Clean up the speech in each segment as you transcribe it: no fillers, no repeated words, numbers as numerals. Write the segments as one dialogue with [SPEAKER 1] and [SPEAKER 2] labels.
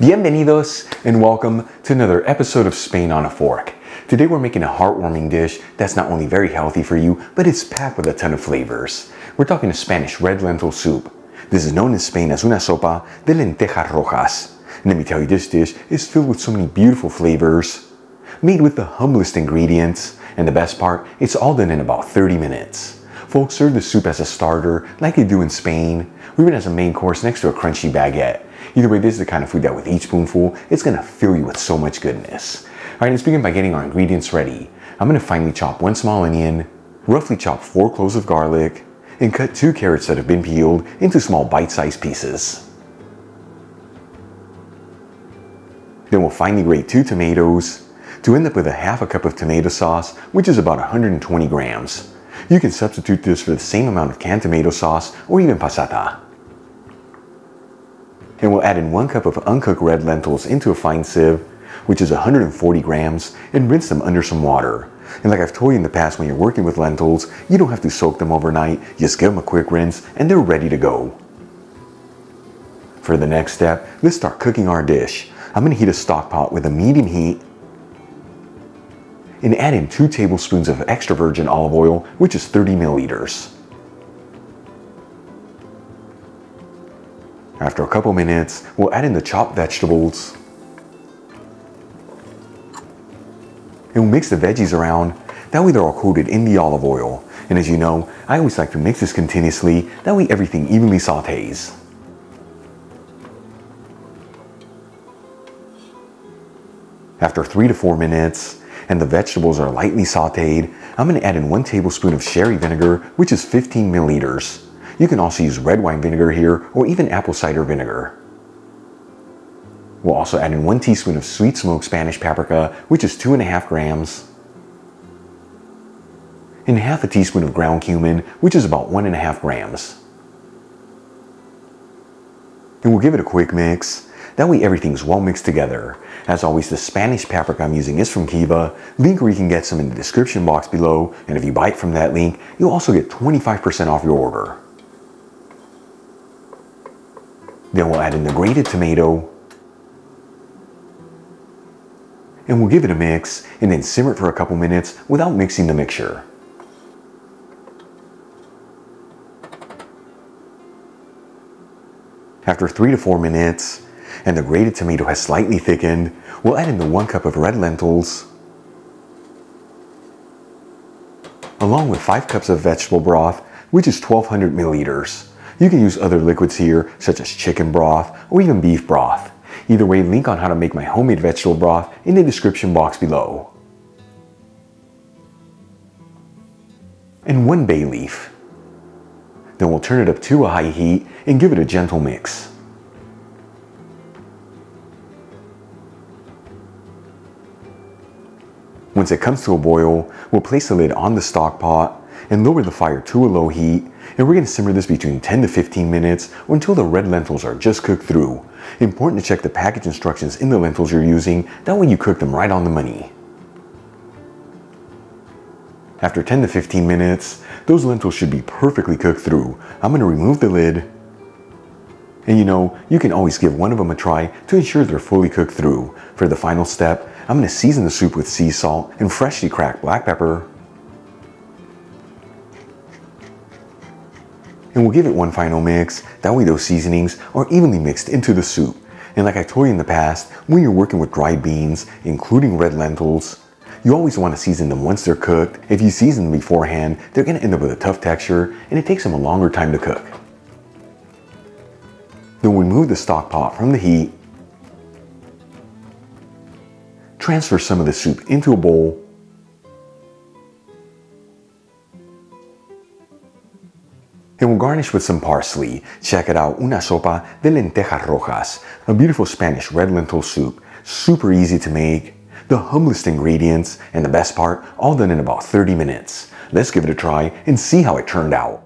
[SPEAKER 1] Bienvenidos and welcome to another episode of Spain on a Fork. Today we're making a heartwarming dish that's not only very healthy for you, but it's packed with a ton of flavors. We're talking a Spanish red lentil soup. This is known in Spain as una sopa de lentejas rojas. And let me tell you, this dish is filled with so many beautiful flavors, made with the humblest ingredients, and the best part, it's all done in about 30 minutes. Folks serve the soup as a starter, like they do in Spain, or even as a main course next to a crunchy baguette. Either way, this is the kind of food that with each spoonful, it's gonna fill you with so much goodness. Alright, let's begin by getting our ingredients ready. I'm gonna finely chop 1 small onion, roughly chop 4 cloves of garlic, and cut 2 carrots that have been peeled into small bite-sized pieces. Then we'll finely grate 2 tomatoes to end up with a half a cup of tomato sauce, which is about 120 grams. You can substitute this for the same amount of canned tomato sauce or even passata. And we'll add in 1 cup of uncooked red lentils into a fine sieve, which is 140 grams, and rinse them under some water. And like I've told you in the past, when you're working with lentils, you don't have to soak them overnight, just give them a quick rinse and they're ready to go. For the next step, let's start cooking our dish. I'm going to heat a stock pot with a medium heat and add in 2 tablespoons of extra virgin olive oil, which is 30 milliliters. After a couple minutes, we'll add in the chopped vegetables and we'll mix the veggies around. That way they're all coated in the olive oil. And as you know, I always like to mix this continuously, that way everything evenly sautés. After 3 to 4 minutes, and the vegetables are lightly sautéed, I'm going to add in 1 tablespoon of sherry vinegar, which is 15 milliliters. You can also use red wine vinegar here, or even apple cider vinegar. We'll also add in 1 teaspoon of sweet smoked Spanish paprika, which is 2.5 grams, and half a teaspoon of ground cumin, which is about 1.5 grams. And we'll give it a quick mix. That way everything's well mixed together. As always, the Spanish paprika I'm using is from Kiva. Link where you can get some in the description box below. And if you buy it from that link, you'll also get 25% off your order. Then we'll add in the grated tomato. And we'll give it a mix and then simmer it for a couple minutes without mixing the mixture. After 3 to 4 minutes, and the grated tomato has slightly thickened, we'll add in the 1 cup of red lentils, along with 5 cups of vegetable broth, which is 1200 milliliters. You can use other liquids here, such as chicken broth or even beef broth. Either way, link on how to make my homemade vegetable broth in the description box below. And 1 bay leaf. Then we'll turn it up to a high heat and give it a gentle mix. Once it comes to a boil, we'll place the lid on the stock pot and lower the fire to a low heat, and we're going to simmer this between 10 to 15 minutes or until the red lentils are just cooked through. Important to check the package instructions in the lentils you're using, that way you cook them right on the money. After 10 to 15 minutes, those lentils should be perfectly cooked through. I'm going to remove the lid, and you know, you can always give one of them a try to ensure they're fully cooked through. For the final step, I'm going to season the soup with sea salt and freshly cracked black pepper. And we'll give it 1 final mix, that way those seasonings are evenly mixed into the soup. And like I told you in the past, when you're working with dried beans, including red lentils, you always want to season them once they're cooked. If you season them beforehand, they're going to end up with a tough texture and it takes them a longer time to cook. Then we'll remove the stock pot from the heat, transfer some of the soup into a bowl, and we'll garnish with some parsley. Check it out, una sopa de lentejas rojas, a beautiful Spanish red lentil soup. Super easy to make, the humblest ingredients, and the best part, all done in about 30 minutes. Let's give it a try and see how it turned out.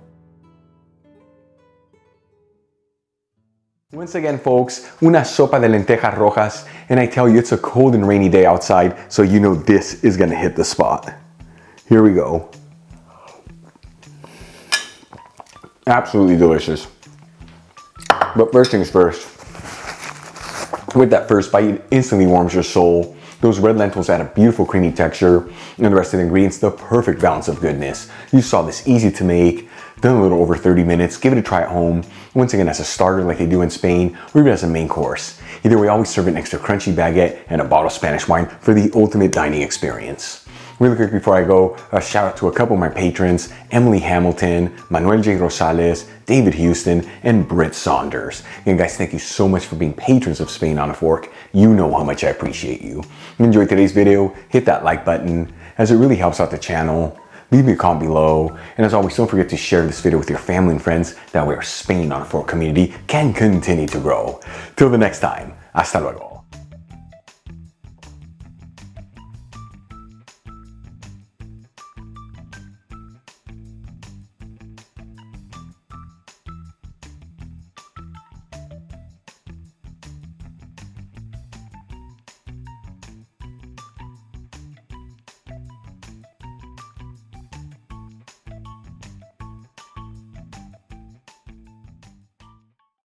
[SPEAKER 1] Once again, folks, una sopa de lentejas rojas, and I tell you, it's a cold and rainy day outside, so you know this is gonna hit the spot. Here we go. Absolutely delicious. But first things first, With that first bite, it instantly warms your soul. Those red lentils add a beautiful creamy texture, and the rest of the ingredients, the perfect balance of goodness. You saw this easy to make, done a little over 30 minutes. Give it a try at home. Once again, as a starter like they do in Spain, or even as a main course. Either way, always serve it next to a crunchy baguette and a bottle of Spanish wine for the ultimate dining experience. Really quick before I go, a shout out to a couple of my patrons, Emily Hamilton, Manuel J. Rosales, David Houston, and Britt Saunders. And guys, thank you so much for being patrons of Spain on a Fork. You know how much I appreciate you. If you enjoyed today's video, hit that like button, as it really helps out the channel. Leave me a comment below, and as always, don't forget to share this video with your family and friends. That way our Spain on a Fork community can continue to grow. Till the next time, hasta luego.